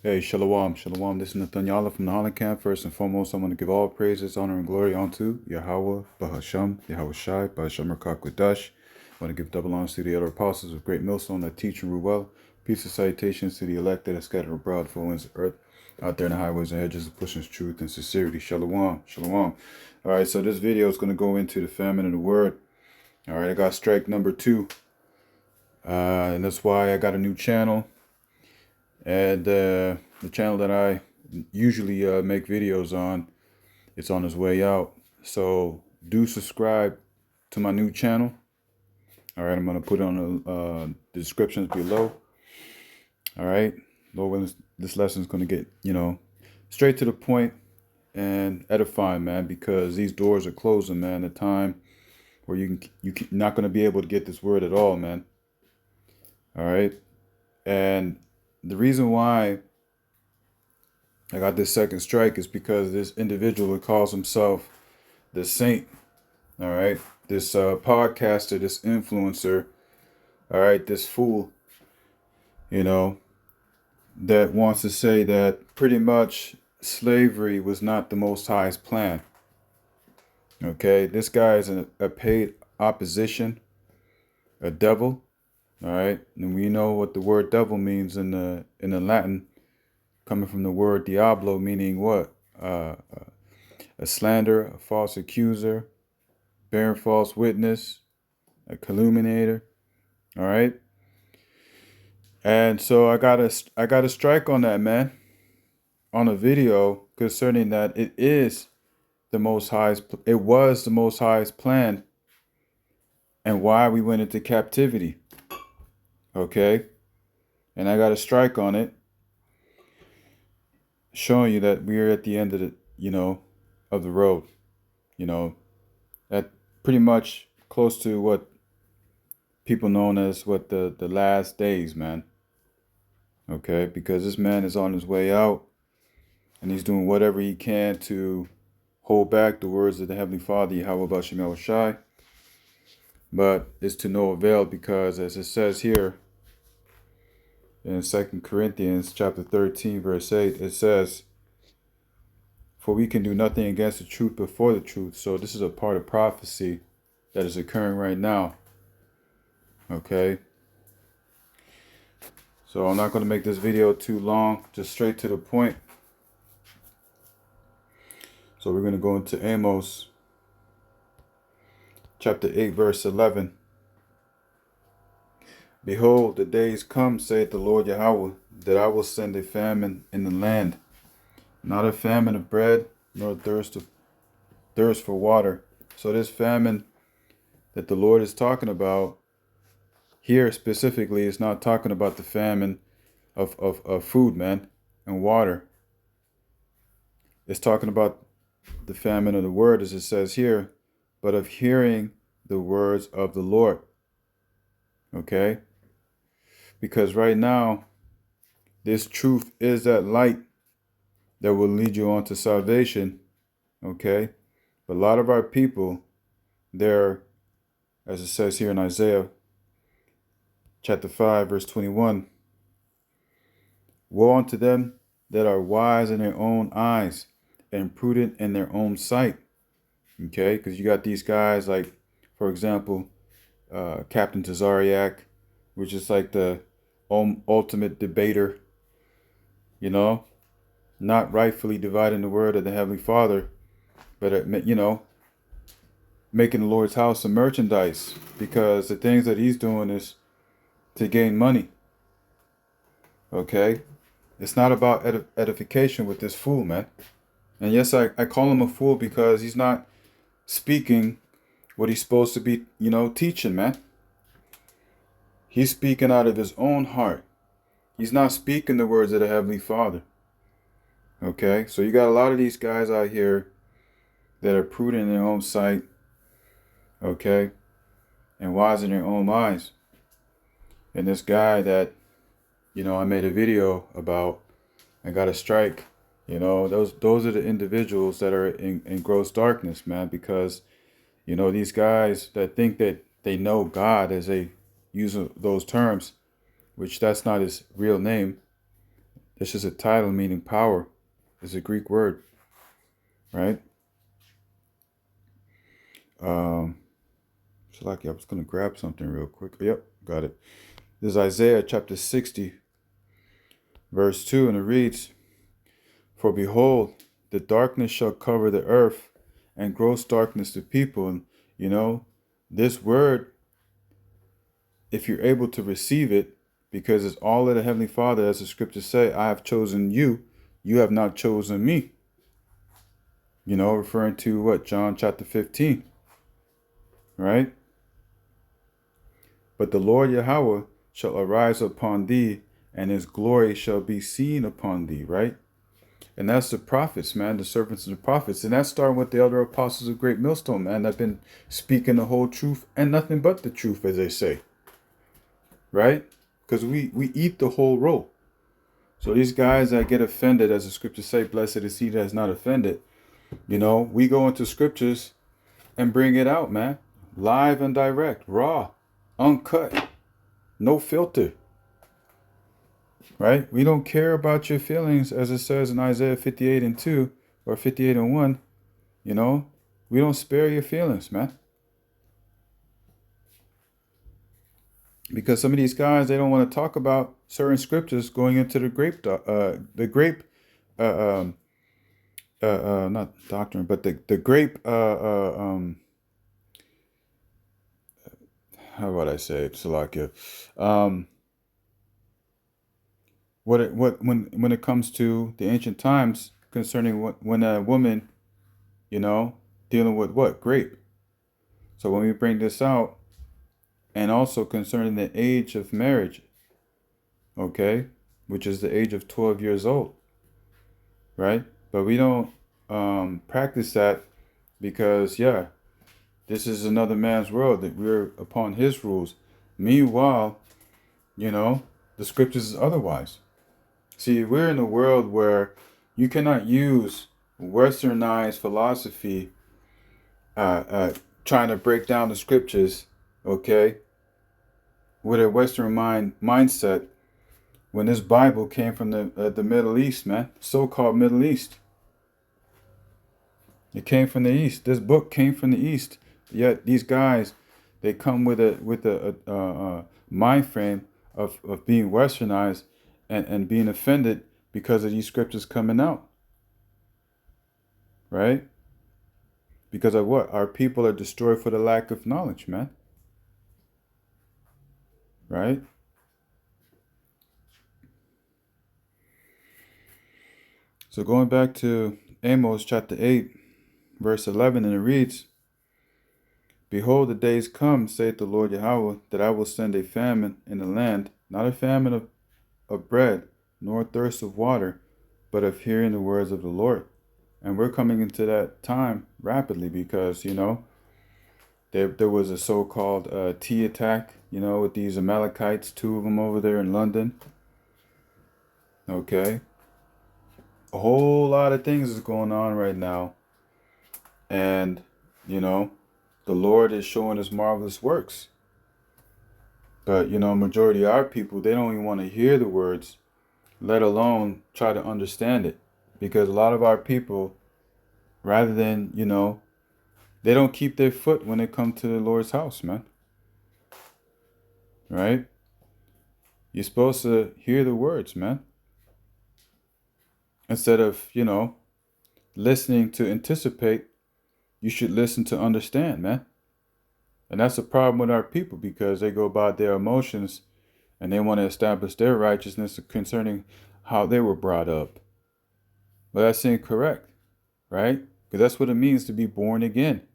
Hey, Shalom, Shalom. This is Nathaniel from the Holland Camp. First and foremost, I want to give all praises, honor, and glory unto Yahweh, Bahasham, Yahweh Shai, Bahasham Rakakwadash. I want to give double honors to the other apostles of Great Millstone that teach and rule well. Peace and salutations to the elect that are scattered abroad for winds of earth, out there in the highways and hedges, pushing truth and sincerity. Shalom, Shalom. All right, so this video is going to go into the famine of the word. All right, I got strike number 2, and that's why I got a new channel. And the channel that I usually make videos on, it's on its way out. So do subscribe to my new channel. All right, I'm going to put it on the descriptions below. All right, Lord willing, this lesson is going to get, straight to the point and edifying, man, because these doors are closing, man. The time where you're not going to be able to get this word at all, man. All right, and the reason why I got this second strike is because this individual who calls himself the saint, all right, this podcaster, this influencer, all right, this fool, that wants to say that pretty much slavery was not the Most High's plan. Okay, this guy is a paid opposition, a devil, all right, and we know what the word devil means in the Latin, coming from the word diablo, meaning what? A slander, a false accuser, bearing false witness, a calumniator. All right. And so I got a strike on that, man, on a video concerning that it is the Most High's. It was the Most High's plan, and why we went into captivity. Okay. And I got a strike on it, showing you that we're at the end of of the road. At pretty much close to what people known as what the last days, man. Okay, because this man is on his way out, and he's doing whatever he can to hold back the words of the Heavenly Father, Yahweh Bashem Yahweh Shai. But it's to no avail, because as it says here in 2 Corinthians chapter 13, verse 8, it says, "For we can do nothing against the truth but for the truth." So this is a part of prophecy that is occurring right now. Okay. So I'm not going to make this video too long, just straight to the point. So we're going to go into Amos chapter 8, verse 11. "Behold, the days come, saith the Lord Yahweh, that I will send a famine in the land, not a famine of bread, nor thirst for water." So this famine that the Lord is talking about here specifically is not talking about the famine of food, man, and water. It's talking about the famine of the word, as it says here, but of hearing the words of the Lord. Okay? Because right now, this truth is that light that will lead you on to salvation. Okay? But a lot of our people, they're, as it says here in Isaiah chapter 5, verse 21, "Woe unto them that are wise in their own eyes and prudent in their own sight." Okay? Because you got these guys like, for example, Captain Tazariak, which is like the ultimate debater, not rightfully dividing the word of the Heavenly Father, but, making the Lord's house a merchandise, because the things that he's doing is to gain money. Okay? It's not about edification with this fool, man. And yes, I call him a fool because he's not speaking what he's supposed to be, teaching, man. He's speaking out of his own heart. He's not speaking the words of the Heavenly Father. Okay? So you got a lot of these guys out here that are prudent in their own sight, okay, and wise in their own eyes. And this guy that, I made a video about and got a strike, those are the individuals that are in gross darkness, man, because, these guys that think that they know God, as they use those terms, which that's not his real name. It's just a title meaning power. It's a Greek word, right? So like I was gonna grab something real quick. Yep, got it. This is Isaiah chapter 60, verse 2, and it reads, "For behold, the darkness shall cover the earth, and gross darkness the people." And this word, if you're able to receive it, because it's all of the Heavenly Father, as the scriptures say, "I have chosen you, you have not chosen me." Referring to what? John chapter 15, right? "But the Lord Yahweh shall arise upon thee, and his glory shall be seen upon thee," right? And that's the prophets, man, the servants of the prophets. And that's starting with the elder apostles of Great Millstone, man, that have been speaking the whole truth and nothing but the truth, as they say, right? Because we eat the whole roll. So these guys that get offended, as the scriptures say, blessed is he that is not offended, we go into scriptures and bring it out, man. Live and direct, raw, uncut, no filter, right? We don't care about your feelings, as it says in Isaiah 58 and 2 or 58 and 1. We don't spare your feelings, man. Because some of these guys, they don't want to talk about certain scriptures going into the grape, not doctrine, but the grape, how would I say it, Salakia? When it comes to the ancient times concerning when a woman, dealing with what? Grape. So when we bring this out, and also concerning the age of marriage, okay, which is the age of 12 years old, right? But we don't practice that because, this is another man's world, that we're upon his rules. Meanwhile, the scriptures is otherwise. See, we're in a world where you cannot use westernized philosophy trying to break down the scriptures, okay, with a Western mindset, when this Bible came from the Middle East, man, so-called Middle East. It came from the East. This book came from the East. Yet these guys, they come with a mind frame of being westernized and being offended because of these scriptures coming out, right? Because of what? Our people are destroyed for the lack of knowledge, man. Right? So going back to Amos chapter 8, verse 11, and it reads, "Behold, the days come, saith the Lord Yahweh, that I will send a famine in the land, not a famine of bread, nor a thirst of water, but of hearing the words of the Lord." And we're coming into that time rapidly because, there was a so-called tea attack, with these Amalekites, 2 of them over there in London. Okay. A whole lot of things is going on right now. And, the Lord is showing his marvelous works. But, majority of our people, they don't even want to hear the words, let alone try to understand it. Because a lot of our people, rather than, they don't keep their foot when they come to the Lord's house, man. Right? You're supposed to hear the words, man. Instead of, listening to anticipate, you should listen to understand, man. And that's a problem with our people because they go by their emotions and they want to establish their righteousness concerning how they were brought up. Well, that's incorrect, right? Because that's what it means to be born again,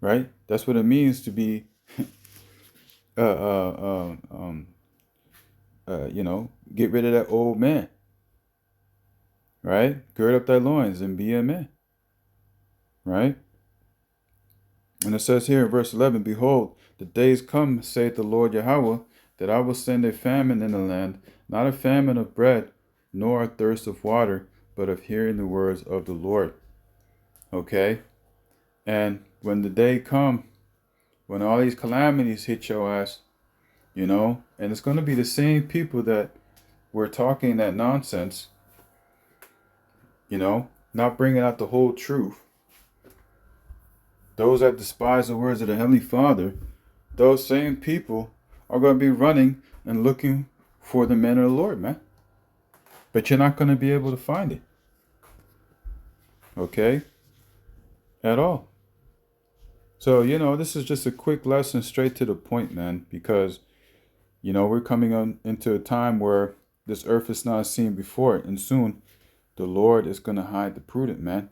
right? That's what it means to be, get rid of that old man, right? Gird up thy loins and be a man, right? And it says here in verse 11, "Behold, the days come, saith the Lord Yahweh, that I will send a famine in the land, not a famine of bread, nor a thirst of water, but of hearing the words of the Lord." Okay? And when the day come, when all these calamities hit your ass, and it's going to be the same people that we're talking that nonsense, not bringing out the whole truth, those that despise the words of the Heavenly Father, those same people are going to be running and looking for the man of the Lord, man. But you're not going to be able to find it. Okay? At all. So, this is just a quick lesson straight to the point, man, because, we're coming on into a time where this earth is not seen before it. And soon the Lord is going to hide the prudent, man,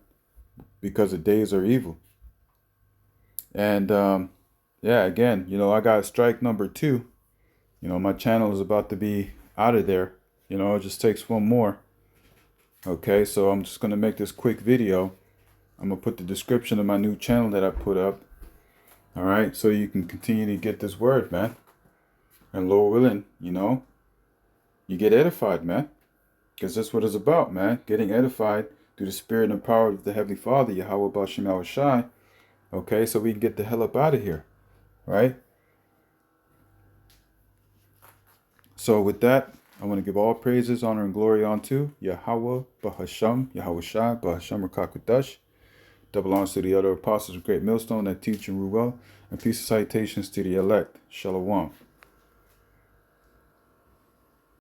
because the days are evil. And, again, I got strike number 2. My channel is about to be out of there. It just takes one more. Okay, so I'm just going to make this quick video. I'm going to put the description of my new channel that I put up. All right, so you can continue to get this word, man. And Lord willing, you get edified, man. Because that's what it's about, man. Getting edified through the spirit and power of the Heavenly Father, Yahweh Bashem Yahushai. Okay, so we can get the hell up out of here. Right? So with that, I want to give all praises, honor, and glory unto Yahweh Bahasham, Yahushai, Bahasham Rakakudash. Double honors to the other apostles of Great Millstone that teach and rule well. And peace and citations to the elect. Shalom.